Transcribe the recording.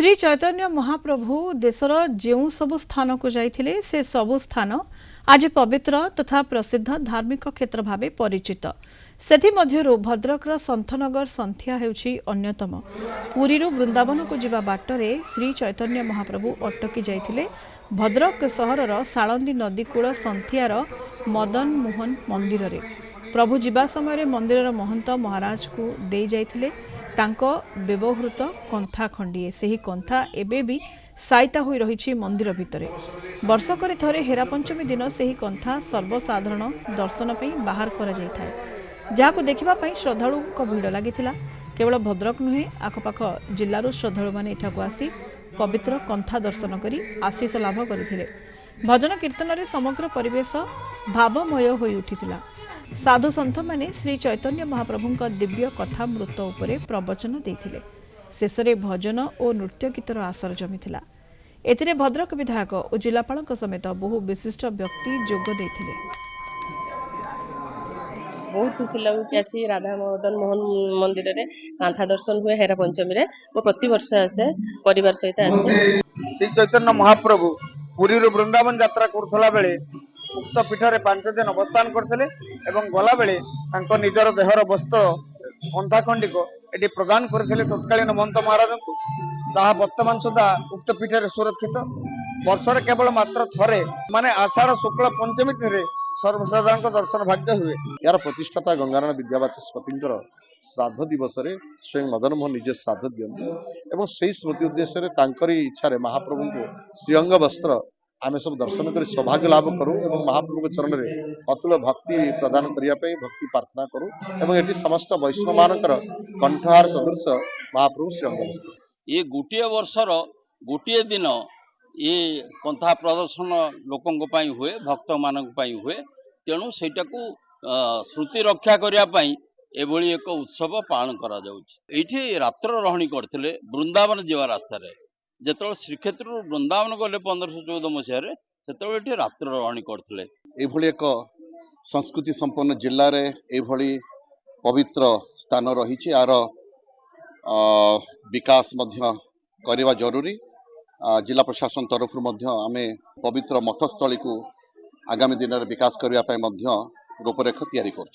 श्री चैतन्य महाप्रभु देशर जो सबु स्थान को जाइथिले से सबु स्थान आज पवित्र तथा प्रसिद्ध धार्मिक क्षेत्र भावे परिचित। सेथि मध्यरु भद्रकर सन्थनगर संथिया हेउछि अन्यतम। पुरीरु वृंदावन को जिबा बाटरे श्री चैतन्य महाप्रभु अटकी जाइथिले भद्रक सहरर साळंदी नदीकूल संथियार मदन मोहन मंदिर रे। प्रभु जिबा समय मंदिरर महंत महाराज को दे जाइथिले तांको व्यवहृत कंथा खंडीए। सेही कंथा एबे भी साइता होई रहिछि मंदिर भितरे। वर्षकरे थरे हेरा पंचमी दिन सेही कंथा सर्वसाधारण दर्शन पई बाहर करा जाइथाय, जाहाको देखिबा पई श्रद्धालु को भीड़ लागिथिला। केवल भद्रक नुहे आखपाख जिल्लारू श्रद्धालु माने एठाको आसी पवित्र कंथा दर्शन करी आशीष लाभ करथिले। भजन कीर्तन रे समग्र परिवेश भावमय होई उठिथिला। साधु सन्थ माने श्री चैतन्य महाप्रभुଙ୍କ दिव्य कथामृत उपरे प्रवचन देथिले। शेषरे भजन और नृत्य गीतर आसर जमिथिला। एथिरे भद्रक विधायक और जिलापालक समेत बहु विशिष्ट व्यक्ति जोग देथिले। बहुत खुशी लगुच आसी राधा मदन मोहन मंदिर रे कांथा दर्शन हुए हेरा पंचमी रे। वो प्रति वर्ष आसे परिवार सहित आसे। श्री चैतन्य महाप्रभु पुरी वृंदावन यात्रा करथला बेले उक्त पीठरे 5 दिन अवस्थान करथिले एवं गला बेले तांको निजर देहर वस्त्र अंधाखंडिक एटी प्रदान करथिले तत्कालीन महंत महाराज को, जहाँ वर्तमान सुधा उक्त पीठरे सुरक्षित। वर्षर केवल मात्र थरे माने आषाढ़ शुक्ल पंचमी थे सर्वसाधारण दर्शन भाग्य हुए। यार प्रतिष्ठाता गंगारायण विद्यावाचस्पति श्राद्ध दिवस रे स्वयं मदन मोहन निजे श्राद्ध दियंती एवं से स्मृति उद्देश्य तांकरी इच्छा महाप्रभु को श्रीअंग वस्त्र आमे सब दर्शन कर सौभाग्य लाभ करूँ और महाप्रभु के चरण में अतुल भक्ति प्रदान करने भक्ति प्रार्थना करूँ एवं एटी समस्त वैष्णव मानकर कंठहार सदृश महाप्रभु श्रीअंग वस्त्र। ये गोटे वर्षर गोटे दिन ये कंथा प्रदर्शन लोकों हुए भक्त मान हुए, तेणु सेटा को श्रुति रक्षा करने एभली एक उत्सव पालन करा जाउछि। एठी रात्र रहणी करथिले वृंदावन जीवा रास्ता रे जेतल श्रीक्षेत्र वृंदावन गले 1514 मसीह से रात्र रहणी करथिले। एभली एक संस्कृति संपन्न जिल्ला रे एभली पवित्र स्थान रही आर विकास मध्य करवा जरूरी। जिला प्रशासन तरफ आमे पवित्र मठस्थली को आगामी दिन में विकास करने रूपरेखा तैयारी कर।